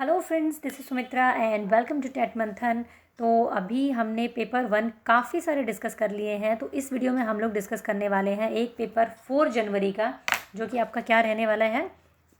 Hello friends, this is Sumitra and welcome to TET Manthan. तो अभी हमने पेपर 1 काफ़ी सारे डिस्कस कर लिए हैं। तो इस वीडियो में हम लोग डिस्कस करने वाले हैं एक पेपर 4 जनवरी का, जो कि आपका क्या रहने वाला है,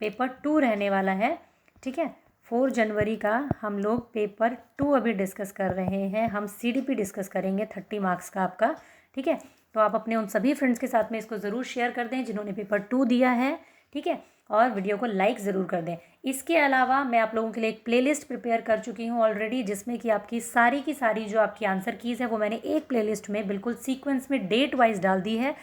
पेपर 2 रहने वाला है। ठीक है, 4 जनवरी का हम लोग पेपर 2 अभी डिस्कस कर रहे हैं। हम CDP डिस्कस करेंगे 30 मार्क्स का आपका। ठीक है, तो आप अपने उन सभी फ्रेंड्स के साथ में इसको ज़रूर शेयर कर दें जिन्होंने पेपर 2 दिया है। ठीक है, और वीडियो को लाइक ज़रूर कर दें। इसके अलावा मैं आप लोगों के लिए एक प्लेलिस्ट प्रिपेयर कर चुकी हूँ ऑलरेडी, जिसमें कि आपकी सारी की सारी जो आपकी आंसर कीज़ है वो मैंने एक प्लेलिस्ट में बिल्कुल सीक्वेंस में डेट वाइज डाल दी है।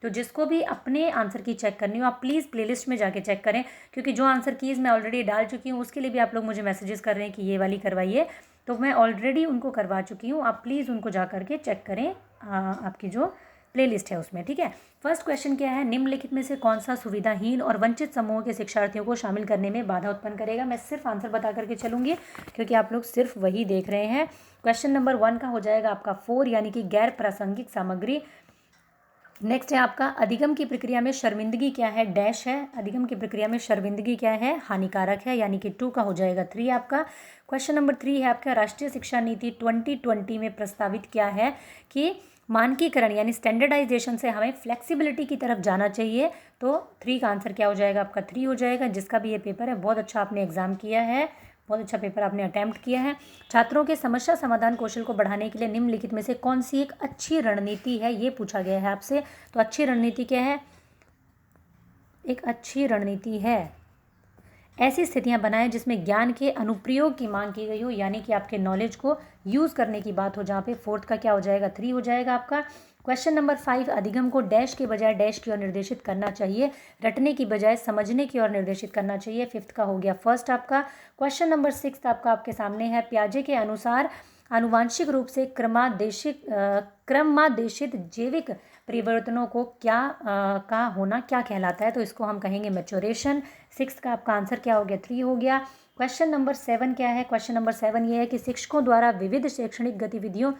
तो जिसको भी अपने आंसर की चेक करनी हो आप प्लीज़ प्लेलिस्ट में जाके चेक करें, क्योंकि जो आंसर कीज़ मैं ऑलरेडी डाल चुकी हूँ उसके लिए भी आप लोग मुझे मैसेजेस कर रहे हैं कि ये वाली करवाइए। तो मैं ऑलरेडी उनको करवा चुकी हूँ, आप प्लीज़ उनको जा करके चेक करें आपकी जो प्लेलिस्ट है उसमें। ठीक है, फर्स्ट क्वेश्चन क्या है, निम्नलिखित में से कौन सा सुविधाहीन और वंचित समूह के शिक्षार्थियों को शामिल करने में बाधा उत्पन्न करेगा। मैं सिर्फ आंसर बता करके चलूंगी क्योंकि आप लोग सिर्फ वही देख रहे हैं। क्वेश्चन नंबर 1 का हो जाएगा आपका 4, यानी कि गैर प्रासंगिक सामग्री। नेक्स्ट है आपका अधिगम की प्रक्रिया में शर्मिंदगी क्या है, डैश है। अधिगम की प्रक्रिया में शर्मिंदगी क्या है, हानिकारक है, यानी कि 2 का हो जाएगा 3 आपका। क्वेश्चन नंबर 3 है आपका राष्ट्रीय शिक्षा नीति 2020 में प्रस्तावित क्या है कि मानकीकरण यानी स्टैंडर्डाइजेशन से हमें फ्लेक्सिबिलिटी की तरफ जाना चाहिए। तो 3 का आंसर क्या हो जाएगा आपका 3 हो जाएगा। जिसका भी ये पेपर है बहुत अच्छा आपने एग्जाम किया है, बहुत अच्छा पेपर आपने अटैम्प्ट किया है। छात्रों के समस्या समाधान कौशल को बढ़ाने के लिए निम्नलिखित में से कौन सी एक अच्छी रणनीति है, ये पूछा गया है आपसे। तो अच्छी रणनीति क्या है, एक अच्छी रणनीति है ऐसी स्थितियां बनाएं जिसमें ज्ञान के अनुप्रयोग की मांग की गई हो, यानी कि आपके नॉलेज को यूज़ करने की बात हो, जहाँ पे 4th का क्या हो जाएगा 3 हो जाएगा आपका। क्वेश्चन नंबर 5, अधिगम को डैश के बजाय डैश की ओर निर्देशित करना चाहिए, रटने की बजाय समझने की ओर निर्देशित करना चाहिए। 5th का हो गया फर्स्ट आपका। क्वेश्चन नंबर 6 आपका आपके सामने है, प्याजे के अनुसार आनुवांशिक रूप से क्रमादेशित जैविक परिवर्तनों को का होना क्या कहलाता है। तो इसको हम कहेंगे मैच्योरेशन। 6 का आपका आंसर क्या हो गया 3 हो गया। क्वेश्चन नंबर 7 क्या है, क्वेश्चन नंबर 7 ये है कि शिक्षकों द्वारा विविध शैक्षणिक गतिविधियों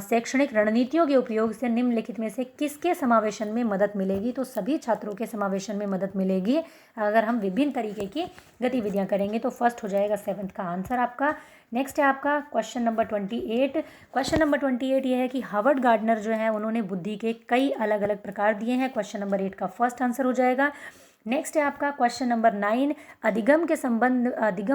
शैक्षणिक रणनीतियों के उपयोग से निम्नलिखित में से किसके समावेशन में मदद मिलेगी। तो सभी छात्रों के समावेशन में मदद मिलेगी अगर हम विभिन्न तरीके की गतिविधियां करेंगे। तो फर्स्ट हो जाएगा 7th का आंसर आपका। नेक्स्ट है आपका क्वेश्चन नंबर 28। क्वेश्चन नंबर 28 ये है कि हार्वर्ड गार्डनर जो है उन्होंने बुद्धि के कई अलग अलग प्रकार दिए हैं। क्वेश्चन नंबर 8 का फर्स्ट आंसर हो जाएगा। नेक्स्ट है आपका क्वेश्चन नंबर 9, अधिगम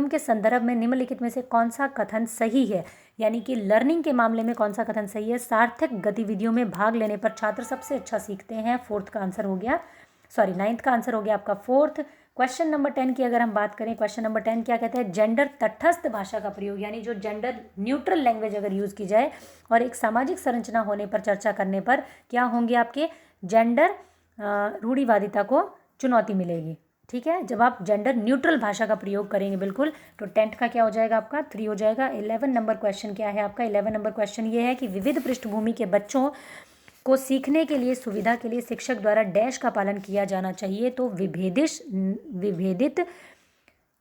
के संदर्भ में निम्नलिखित में से कौन सा कथन सही है, यानी कि लर्निंग के मामले में कौन सा कथन सही है। सार्थक गतिविधियों में भाग लेने पर छात्र सबसे अच्छा सीखते हैं। 4th का आंसर हो गया, 9th का आंसर हो गया आपका 4th। क्वेश्चन नंबर 10 की अगर हम बात करें, क्वेश्चन नंबर 10 क्या कहता है, जेंडर तटस्थ भाषा का प्रयोग, यानी जो जेंडर न्यूट्रल लैंग्वेज अगर यूज़ की जाए और एक सामाजिक संरचना होने पर चर्चा करने पर क्या होंगे आपके जेंडर रूढ़िवादिता को चुनौती मिलेगी। ठीक है, जब आप जेंडर न्यूट्रल भाषा का प्रयोग करेंगे बिल्कुल, तो 10th का क्या हो जाएगा आपका 3 हो जाएगा। 11 नंबर क्वेश्चन क्या है आपका, 11 नंबर क्वेश्चन ये है कि विविध पृष्ठभूमि के बच्चों को सीखने के लिए सुविधा के लिए शिक्षक द्वारा डैश का पालन किया जाना चाहिए। तो विभेदित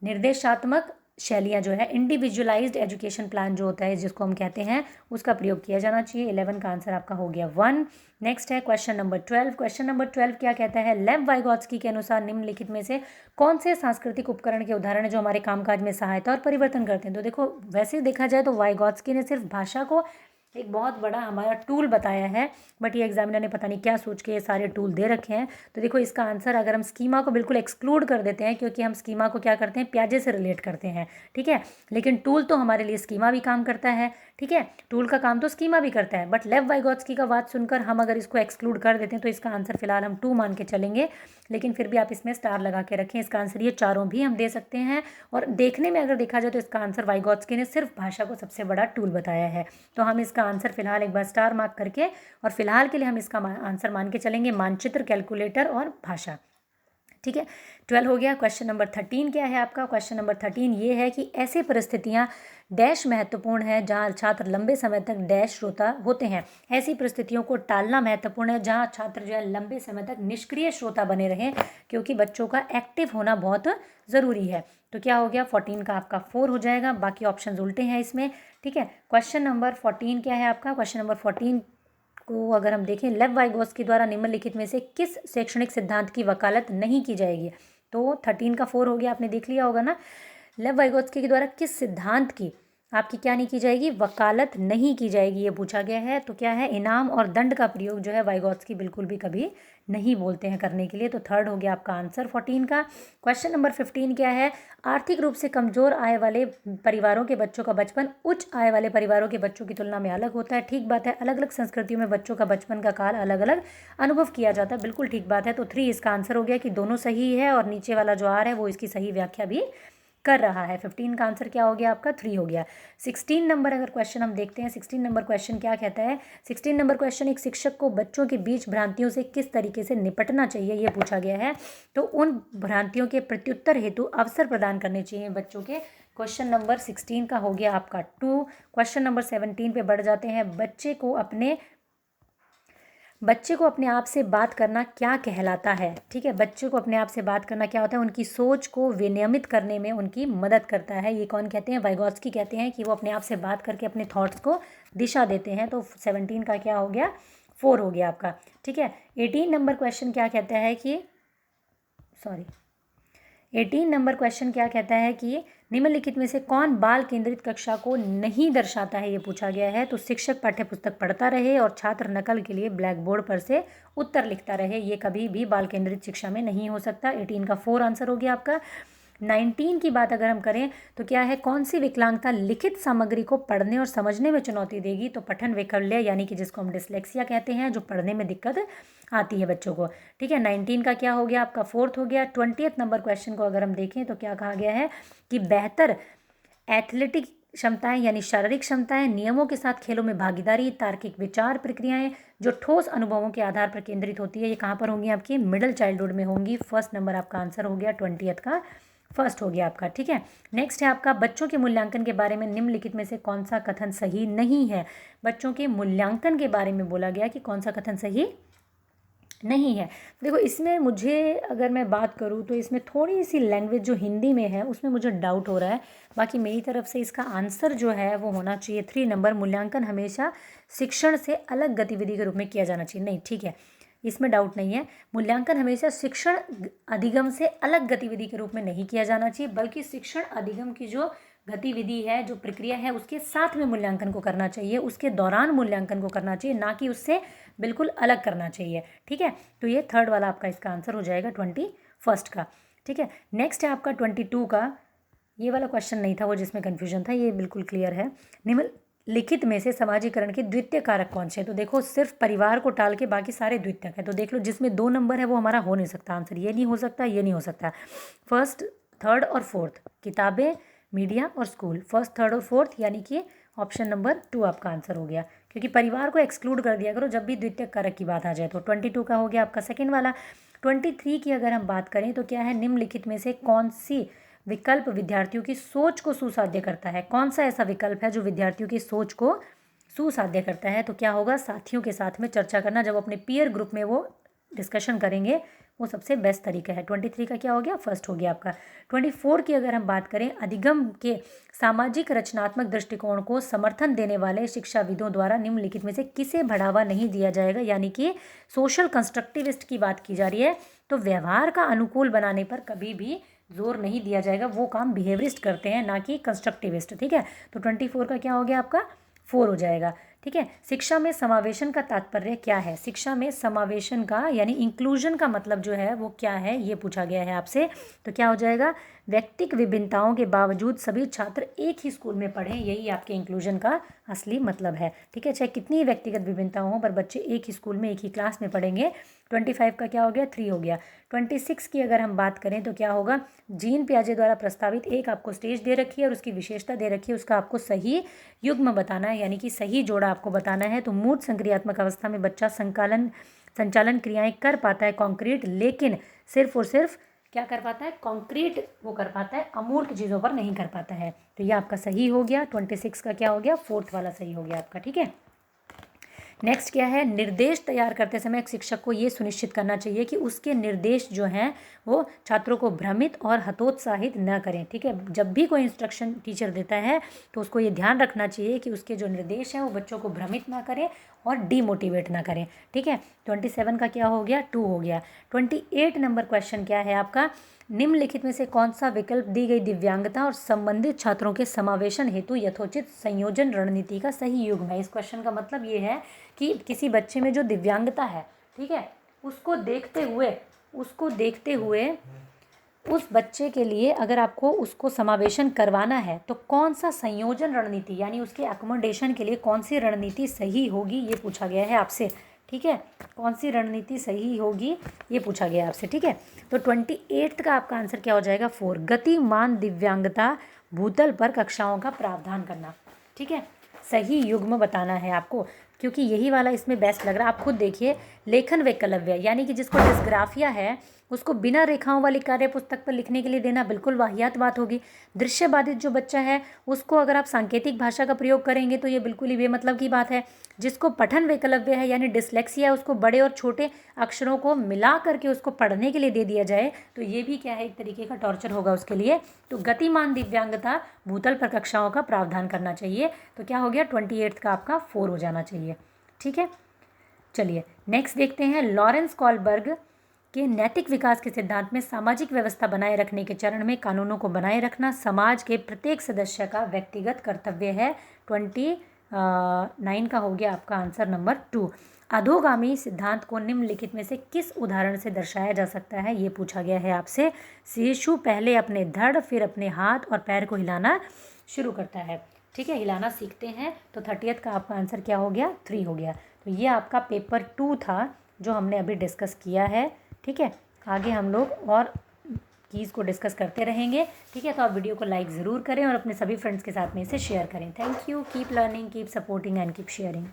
निर्देशात्मक शैलियाँ जो है, इंडिविजुअलाइज्ड एजुकेशन प्लान जो होता है जिसको हम कहते हैं, उसका प्रयोग किया जाना चाहिए। 11 का आंसर आपका हो गया 1। नेक्स्ट है क्वेश्चन नंबर 12। क्वेश्चन नंबर 12 क्या कहता है, लेव वाइगोत्स्की के अनुसार निम्नलिखित में से कौन से सांस्कृतिक उपकरण के उदाहरण है जो हमारे कामकाज में सहायता और परिवर्तन करते हैं। तो देखो, वैसे देखा जाए तो वाइगोत्स्की ने सिर्फ भाषा को एक बहुत बड़ा हमारा टूल बताया है, बट ये एग्जामिनर ने पता नहीं क्या सोच के ये सारे टूल दे रखे हैं। तो देखो, इसका आंसर अगर हम स्कीमा को बिल्कुल एक्सक्लूड कर देते हैं, क्योंकि हम स्कीमा को क्या करते हैं, प्याजे से रिलेट करते हैं। ठीक है, लेकिन टूल तो हमारे लिए स्कीमा भी काम करता है। ठीक है, टूल का काम तो स्कीमा भी करता है, बट लेव वाइगोत्स्की का बात सुनकर हम अगर इसको एक्सक्लूड कर देते हैं तो इसका आंसर फिलहाल हम 2 मान के चलेंगे, लेकिन फिर भी आप इसमें स्टार लगा के रखें। इसका आंसर ये चारों भी हम दे सकते हैं, और देखने में अगर देखा जाए तो इसका आंसर वाइगोत्स्की ने सिर्फ भाषा को सबसे बड़ा टूल बताया है। तो हम इसका आंसर फिलहाल एक बार स्टार मार्क करके, और फिलहाल के लिए हम इसका आंसर मान के चलेंगे मानचित्र, कैलकुलेटर और भाषा। ठीक है, 12 हो गया। क्वेश्चन नंबर 13 क्या है आपका, क्वेश्चन नंबर 13 ये है कि ऐसी परिस्थितियां डैश महत्वपूर्ण है जहां छात्र लंबे समय तक डैश श्रोता होते हैं। ऐसी परिस्थितियों को टालना महत्वपूर्ण है जहां छात्र जो है लंबे समय तक निष्क्रिय श्रोता बने रहें, क्योंकि बच्चों का एक्टिव होना बहुत ज़रूरी है। तो क्या हो गया 14 का आपका 4 हो जाएगा, बाकी ऑप्शन उल्टे हैं इसमें। ठीक है, क्वेश्चन नंबर 14 क्या है आपका, क्वेश्चन नंबर 14 को अगर हम देखें, लेव वाइगोत्स्की द्वारा निम्नलिखित में से किस शैक्षणिक सिद्धांत की वकालत नहीं की जाएगी। तो 13 का 4 हो गया, आपने देख लिया होगा ना। लेव वाइगोत्स्की के द्वारा किस सिद्धांत की आपकी क्या नहीं की जाएगी, वकालत नहीं की जाएगी, ये पूछा गया है। तो क्या है, इनाम और दंड का प्रयोग जो है वाइगोत्स्की बिल्कुल भी कभी नहीं बोलते हैं करने के लिए। तो थर्ड हो गया आपका आंसर 14 का। क्वेश्चन नंबर 15 क्या है, आर्थिक रूप से कमजोर आय वाले परिवारों के बच्चों का बचपन उच्च आय वाले परिवारों के बच्चों की तुलना में अलग होता है। ठीक बात है, अलग अलग संस्कृतियों में बच्चों का बचपन का काल अलग अलग अनुभव किया जाता है, बिल्कुल ठीक बात है। तो 3 इसका आंसर हो गया कि दोनों सही है, और नीचे वाला जो आर है वो इसकी सही व्याख्या भी कर रहा है। 15 का आंसर क्या हो गया आपका, 3 हो गया। 16 नंबर अगर क्वेश्चन हम देखते हैं, 16 नंबर क्वेश्चन क्या कहता है। 16 नंबर क्वेश्चन, एक शिक्षक को बच्चों के बीच भ्रांतियों से किस तरीके से निपटना चाहिए, ये पूछा गया है। तो उन भ्रांतियों के प्रत्युत्तर हेतु अवसर प्रदान करने चाहिए बच्चों के। क्वेश्चन नंबर 16 का हो गया आपका 2। क्वेश्चन नंबर 17 पे बढ़ जाते हैं। बच्चे को अपने आप से बात करना क्या कहलाता है। ठीक है, बच्चे को अपने आप से बात करना क्या होता है, उनकी सोच को विनियमित करने में उनकी मदद करता है। ये कौन कहते हैं, वाइगोत्स्की कहते हैं कि वो अपने आप से बात करके अपने थॉट्स को दिशा देते हैं। तो 17 का क्या हो गया, 4 हो गया आपका। ठीक है, 18 नंबर क्वेश्चन क्या कहता है कि 18 नंबर क्वेश्चन क्या कहता है कि निम्नलिखित में से कौन बाल केंद्रित कक्षा को नहीं दर्शाता है, ये पूछा गया है। तो शिक्षक पाठ्यपुस्तक पढ़ता रहे और छात्र नकल के लिए ब्लैक बोर्ड पर से उत्तर लिखता रहे, ये कभी भी बाल केंद्रित शिक्षा में नहीं हो सकता। 18 का 4 आंसर हो गया आपका। 19 की बात अगर हम करें तो क्या है, कौन सी विकलांगता लिखित सामग्री को पढ़ने और समझने में चुनौती देगी। तो पठन वैकल्य, यानी कि जिसको हम डिसलेक्सिया कहते हैं, जो पढ़ने में दिक्कत आती है बच्चों को। ठीक है, 19 का क्या हो गया आपका, 4 हो गया। 20 नंबर क्वेश्चन को अगर हम देखें तो क्या कहा गया है कि बेहतर एथलेटिक क्षमताएं यानी शारीरिक क्षमताएं, नियमों के साथ खेलों में भागीदारी, तार्किक विचार प्रक्रियाएं जो ठोस अनुभवों के आधार पर केंद्रित होती है, ये कहाँ पर होंगी आपकी, मिडिल चाइल्डहुड में होंगी। फर्स्ट नंबर आपका आंसर हो गया, 20 का फर्स्ट हो गया आपका। ठीक है, नेक्स्ट है आपका बच्चों के मूल्यांकन के बारे में निम्नलिखित में से कौन सा कथन सही नहीं है। बच्चों के मूल्यांकन के बारे में बोला गया कि कौन सा कथन सही नहीं है। देखो, इसमें मुझे अगर मैं बात करूँ तो इसमें थोड़ी सी लैंग्वेज जो हिंदी में है उसमें मुझे डाउट हो रहा है। बाकी मेरी तरफ से इसका आंसर जो है वो होना चाहिए 3 नंबर, मूल्यांकन हमेशा शिक्षण से अलग गतिविधि के रूप में किया जाना चाहिए। नहीं, ठीक है, इसमें डाउट नहीं है। मूल्यांकन हमेशा शिक्षण अधिगम से अलग गतिविधि के रूप में नहीं किया जाना चाहिए, बल्कि शिक्षण अधिगम की जो गतिविधि है, जो प्रक्रिया है, उसके साथ में मूल्यांकन को करना चाहिए, उसके दौरान मूल्यांकन को करना चाहिए, ना कि उससे बिल्कुल अलग करना चाहिए। ठीक है, तो ये थर्ड वाला आपका इसका आंसर हो जाएगा 21 का। ठीक है, नेक्स्ट है आपका 22 का। ये वाला क्वेश्चन नहीं था वो जिसमें कन्फ्यूजन था, ये बिल्कुल क्लियर है। निम्नलिखित में से समाजीकरण के द्वितीय कारक कौन से हैं। तो देखो, सिर्फ परिवार को टाल के बाकी सारे द्वितीयक है। तो देख लो, जिसमें 2 नंबर है वो हमारा हो नहीं सकता आंसर, ये नहीं हो सकता, ये नहीं हो सकता। फर्स्ट, थर्ड और फोर्थ, किताबें, मीडिया और स्कूल, फर्स्ट, थर्ड और फोर्थ, यानी कि ऑप्शन नंबर 2 आपका आंसर हो गया, क्योंकि परिवार को एक्सक्लूड कर दिया करो जब भी द्वितीयक कारक की बात आ जाए। तो 22 का हो गया आपका सेकेंड वाला। 23 की अगर हम बात करें तो क्या है, निम्नलिखित में से कौन सी विकल्प विद्यार्थियों की सोच को सुसाध्य करता है। कौन सा ऐसा विकल्प है जो विद्यार्थियों की सोच को सुसाध्य करता है। तो क्या होगा, साथियों के साथ में चर्चा करना, जब अपने पीयर ग्रुप में वो डिस्कशन करेंगे, वो सबसे बेस्ट तरीका है। 23 का क्या हो गया, फर्स्ट हो गया आपका। 24 की अगर हम बात करें, अधिगम के सामाजिक रचनात्मक दृष्टिकोण को समर्थन देने वाले शिक्षाविदों द्वारा निम्नलिखित में से किसे बढ़ावा नहीं दिया जाएगा, यानी कि सोशल कंस्ट्रक्टिविस्ट की बात की जा रही है। तो व्यवहार का अनुकूल बनाने पर कभी भी जोर नहीं दिया जाएगा, वो काम बिहेवियरिस्ट करते हैं, ना कि कंस्ट्रक्टिविस्ट। ठीक है, तो 24 का क्या हो गया आपका, 4 हो जाएगा। ठीक है, शिक्षा में समावेशन का तात्पर्य क्या है। शिक्षा में समावेशन का यानी इंक्लूजन का मतलब जो है वो क्या है, ये पूछा गया है आपसे। तो क्या हो जाएगा, व्यक्तिगत विभिन्नताओं के बावजूद सभी छात्र एक ही स्कूल में पढ़ें, यही आपके इंक्लूजन का असली मतलब है। ठीक है, चाहे कितनी व्यक्तिगत विभिन्नता हो, पर बच्चे एक ही स्कूल में एक ही क्लास में पढ़ेंगे। 25 का क्या हो गया, 3 हो गया। 26 की अगर हम बात करें तो क्या होगा, जीन पियाजे द्वारा प्रस्तावित एक आपको स्टेज दे रखी है और उसकी विशेषता दे रखी है, उसका आपको सही युग्म बताना है, यानी कि सही जोड़ा आपको बताना है। तो मूर्त संक्रियात्मक अवस्था में बच्चा संचालन क्रियाएं कर पाता है कॉन्क्रीट, लेकिन सिर्फ और सिर्फ क्या कर पाता है, कॉन्क्रीट वो कर पाता है, अमूर्त चीज़ों पर नहीं कर पाता है। तो ये आपका सही हो गया। 26 का क्या हो गया, फोर्थ वाला सही हो गया आपका। ठीक है, नेक्स्ट क्या है, निर्देश तैयार करते समय एक शिक्षक को ये सुनिश्चित करना चाहिए कि उसके निर्देश जो हैं वो छात्रों को भ्रमित और हतोत्साहित न करें। ठीक है, जब भी कोई इंस्ट्रक्शन टीचर देता है तो उसको ये ध्यान रखना चाहिए कि उसके जो निर्देश हैं वो बच्चों को भ्रमित ना करें और डीमोटिवेट ना करें। ठीक है, 27 का क्या हो गया, 2 हो गया। 28 नंबर क्वेश्चन क्या है आपका, निम्नलिखित में से कौन सा विकल्प दी गई दिव्यांगता और संबंधित छात्रों के समावेशन हेतु यथोचित संयोजन रणनीति का सही युग्म है। इस क्वेश्चन का मतलब ये है कि किसी बच्चे में जो दिव्यांगता है, ठीक है, उसको देखते हुए उस बच्चे के लिए अगर आपको उसको समावेशन करवाना है तो कौन सा संयोजन रणनीति यानी उसके अकोमोडेशन के लिए कौन सी रणनीति सही होगी, ये पूछा गया है आपसे। ठीक है, कौन सी रणनीति सही होगी ये पूछा गया आपसे। ठीक है, तो 28 का आपका आंसर क्या हो जाएगा? 4। गतिमान दिव्यांगता भूतल पर कक्षाओं का प्रावधान करना। ठीक है, सही युग्म बताना है आपको, क्योंकि यही वाला इसमें बेस्ट लग रहा है। आप खुद देखिए, लेखन वैकल्य यानी कि जिसको डिस्ग्राफिया है उसको बिना रेखाओं वाली कार्य पुस्तक पर लिखने के लिए देना बिल्कुल वाहियात बात होगी। दृश्य बाधित जो बच्चा है उसको अगर आप सांकेतिक भाषा का प्रयोग करेंगे तो ये बिल्कुल ही बेमतलब की बात है। जिसको पठन वैकल्य है यानी डिसलेक्सिया, उसको बड़े और छोटे अक्षरों को मिला करके उसको पढ़ने के लिए दे दिया जाए तो ये भी क्या है, एक तरीके का टॉर्चर होगा उसके लिए। तो गतिमान दिव्यांगता भूतल पर कक्षाओं का प्रावधान करना चाहिए। तो क्या हो गया, 28 का आपका 4 हो जाना चाहिए। ठीक है, चलिए नेक्स्ट देखते हैं। लॉरेंस कॉलबर्ग के नैतिक विकास के सिद्धांत में सामाजिक व्यवस्था बनाए रखने के चरण में कानूनों को बनाए रखना समाज के प्रत्येक सदस्य का व्यक्तिगत कर्तव्य है। 29 का हो गया आपका आंसर नंबर 2। अधोगामी सिद्धांत को निम्नलिखित में से किस उदाहरण से दर्शाया जा सकता है, ये पूछा गया है आपसे। शिशु पहले अपने धड़ फिर अपने हाथ और पैर को हिलाना शुरू करता है। ठीक है, हिलाना सीखते हैं। तो 30th का आपका आंसर क्या हो गया, 3 हो गया। तो ये आपका पेपर 2 था जो हमने अभी डिस्कस किया है। ठीक है, आगे हम लोग और कीज़ को डिस्कस करते रहेंगे। ठीक है, तो आप वीडियो को लाइक ज़रूर करें और अपने सभी फ्रेंड्स के साथ में इसे शेयर करें। Thank you, keep learning, keep supporting and keep sharing.